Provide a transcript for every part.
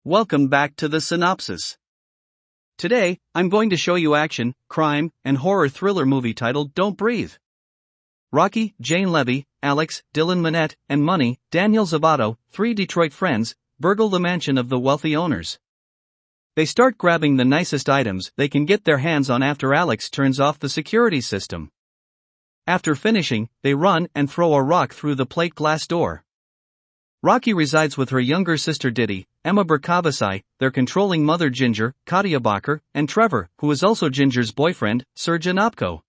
Welcome back to the synopsis. Today, I'm going to show you action, crime, and horror thriller movie titled Don't Breathe. Rocky, Jane Levy, Alex, Dylan Minnette, and Money, Daniel Zavato, three Detroit friends, burgle the mansion of the wealthy owners. They start grabbing the nicest items they can get their hands on after Alex turns off the security system. After finishing, they run and throw a rock through the plate glass door. Rocky resides with her younger sister Diddy, Emma Berkavasai, their controlling mother Ginger, Katia Bacher, and Trevor, who is also Ginger's boyfriend, Serge Anopko.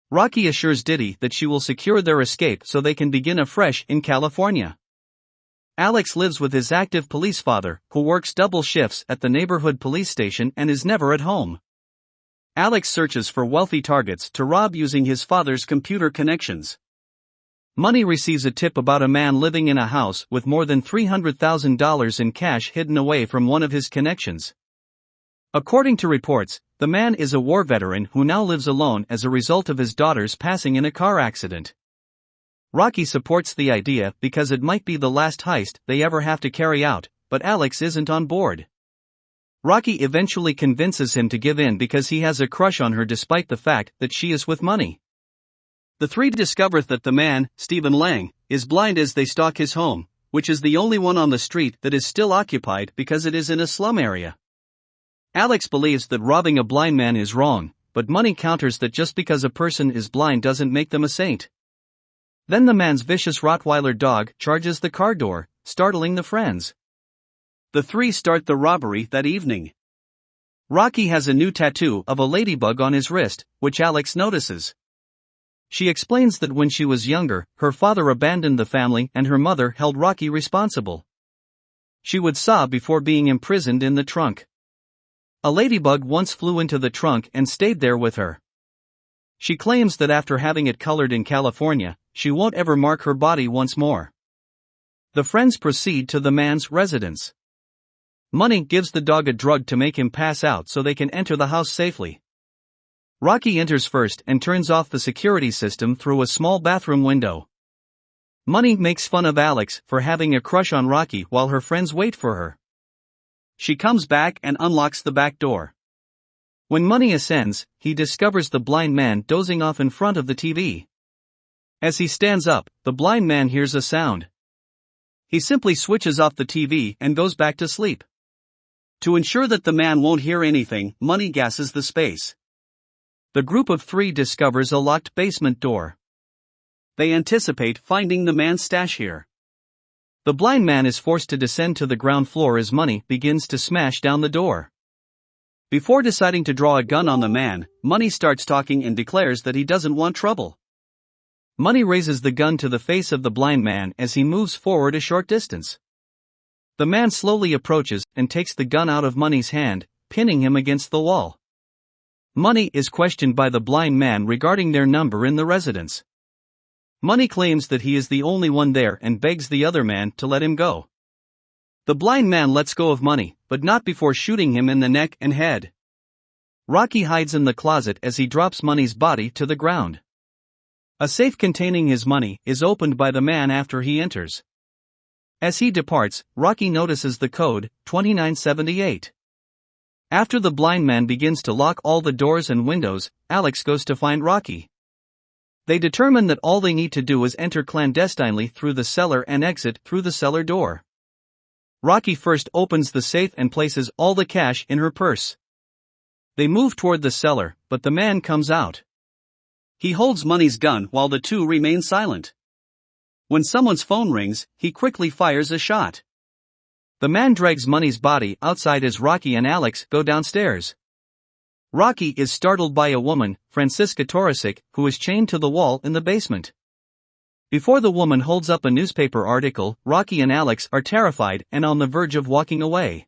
Rocky assures Diddy that she will secure their escape so they can begin afresh in California. Alex lives with his active police father, who works double shifts at the neighborhood police station and is never at home. Alex searches for wealthy targets to rob using his father's computer connections. Money receives a tip about a man living in a house with more than $300,000 in cash hidden away from one of his connections. According to reports, the man is a war veteran who now lives alone as a result of his daughter's passing in a car accident. Rocky supports the idea because it might be the last heist they ever have to carry out, but Alex isn't on board. Rocky eventually convinces him to give in because he has a crush on her despite the fact that she is with Money. The three discover that the man, Stephen Lang, is blind as they stalk his home, which is the only one on the street that is still occupied because it is in a slum area. Alex believes that robbing a blind man is wrong, but Money counters that just because a person is blind doesn't make them a saint. Then the man's vicious Rottweiler dog charges the car door, startling the friends. The three start the robbery that evening. Rocky has a new tattoo of a ladybug on his wrist, which Alex notices. She explains that when she was younger, her father abandoned the family and her mother held Rocky responsible. She would sob before being imprisoned in the trunk. A ladybug once flew into the trunk and stayed there with her. She claims that after having it colored in California, she won't ever mark her body once more. The friends proceed to the man's residence. Money gives the dog a drug to make him pass out so they can enter the house safely. Rocky enters first and turns off the security system through a small bathroom window. Money makes fun of Alex for having a crush on Rocky while her friends wait for her. She comes back and unlocks the back door. When Money ascends, he discovers the blind man dozing off in front of the TV. As he stands up, the blind man hears a sound. He simply switches off the TV and goes back to sleep. To ensure that the man won't hear anything, Money gasses the space. The group of three discovers a locked basement door. They anticipate finding the man's stash here. The blind man is forced to descend to the ground floor as Money begins to smash down the door. Before deciding to draw a gun on the man, Money starts talking and declares that he doesn't want trouble. Money raises the gun to the face of the blind man as he moves forward a short distance. The man slowly approaches and takes the gun out of Money's hand, pinning him against the wall. Money is questioned by the blind man regarding their number in the residence. Money claims that he is the only one there and begs the other man to let him go. The blind man lets go of Money, but not before shooting him in the neck and head. Rocky hides in the closet as he drops Money's body to the ground. A safe containing his money is opened by the man after he enters. As he departs, Rocky notices the code, 2978. After the blind man begins to lock all the doors and windows, Alex goes to find Rocky. They determine that all they need to do is enter clandestinely through the cellar and exit through the cellar door. Rocky first opens the safe and places all the cash in her purse. They move toward the cellar, but the man comes out. He holds Money's gun while the two remain silent. When someone's phone rings, he quickly fires a shot. The man drags Money's body outside as Rocky and Alex go downstairs. Rocky is startled by a woman, Francisca Torisic, who is chained to the wall in the basement. Before the woman holds up a newspaper article, Rocky and Alex are terrified and on the verge of walking away.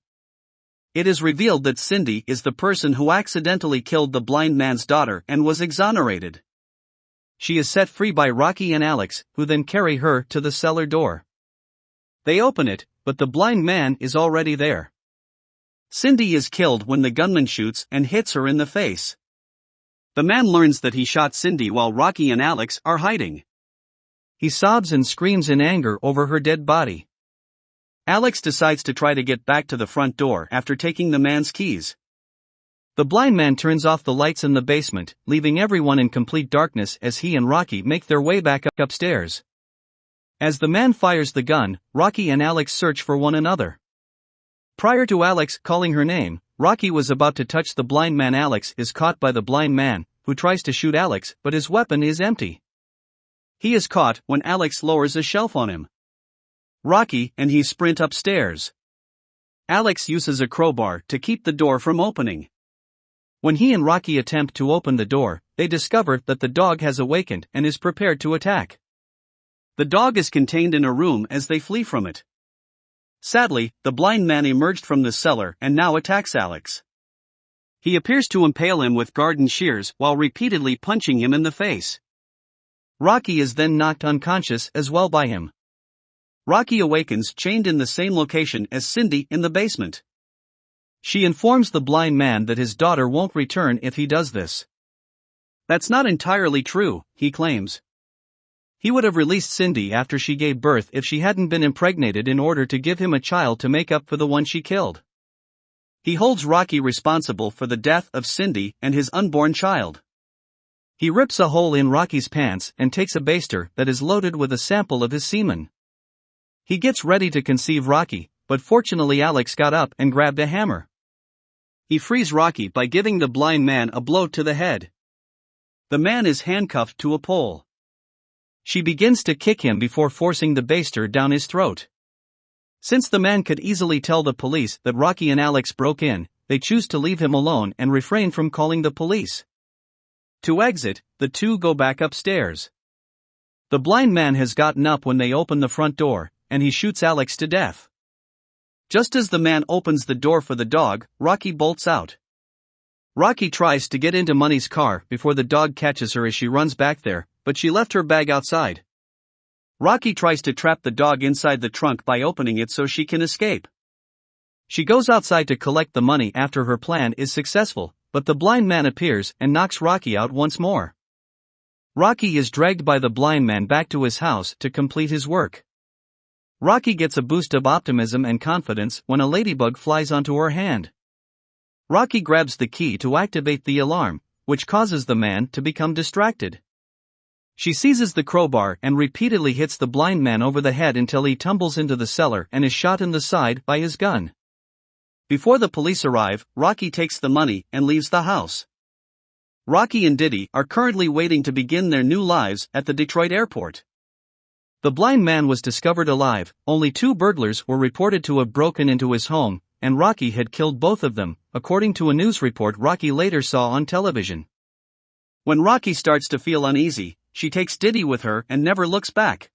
It is revealed that Cindy is the person who accidentally killed the blind man's daughter and was exonerated. She is set free by Rocky and Alex, who then carry her to the cellar door. They open it, but the blind man is already there. Cindy is killed when the gunman shoots and hits her in the face. The man learns that he shot Cindy while Rocky and Alex are hiding. He sobs and screams in anger over her dead body. Alex decides to try to get back to the front door after taking the man's keys. The blind man turns off the lights in the basement, leaving everyone in complete darkness as he and Rocky make their way back upstairs. As the man fires the gun, Rocky and Alex search for one another. Prior to Alex calling her name, Rocky was about to touch the blind man. Alex is caught by the blind man, who tries to shoot Alex, but his weapon is empty. He is caught when Alex lowers a shelf on him. Rocky and he sprint upstairs. Alex uses a crowbar to keep the door from opening. When he and Rocky attempt to open the door, they discover that the dog has awakened and is prepared to attack. The dog is contained in a room as they flee from it. Sadly, the blind man emerged from the cellar and now attacks Alex. He appears to impale him with garden shears while repeatedly punching him in the face. Rocky is then knocked unconscious as well by him. Rocky awakens chained in the same location as Cindy in the basement. She informs the blind man that his daughter won't return if he does this. That's not entirely true, he claims. He would have released Cindy after she gave birth if she hadn't been impregnated in order to give him a child to make up for the one she killed. He holds Rocky responsible for the death of Cindy and his unborn child. He rips a hole in Rocky's pants and takes a baster that is loaded with a sample of his semen. He gets ready to conceive Rocky, but fortunately Alex got up and grabbed a hammer. He frees Rocky by giving the blind man a blow to the head. The man is handcuffed to a pole. She begins to kick him before forcing the baster down his throat. Since the man could easily tell the police that Rocky and Alex broke in, they choose to leave him alone and refrain from calling the police. To exit, the two go back upstairs. The blind man has gotten up when they open the front door, and he shoots Alex to death. Just as the man opens the door for the dog, Rocky bolts out. Rocky tries to get into Money's car before the dog catches her as she runs back there, but she left her bag outside. Rocky tries to trap the dog inside the trunk by opening it so she can escape. She goes outside to collect the money after her plan is successful, but the blind man appears and knocks Rocky out once more. Rocky is dragged by the blind man back to his house to complete his work. Rocky gets a boost of optimism and confidence when a ladybug flies onto her hand. Rocky grabs the key to activate the alarm, which causes the man to become distracted. She seizes the crowbar and repeatedly hits the blind man over the head until he tumbles into the cellar and is shot in the side by his gun. Before the police arrive, Rocky takes the money and leaves the house. Rocky and Diddy are currently waiting to begin their new lives at the Detroit airport. The blind man was discovered alive. Only 2 burglars were reported to have broken into his home, and Rocky had killed both of them, according to a news report Rocky later saw on television. When Rocky starts to feel uneasy, she takes Diddy with her and never looks back.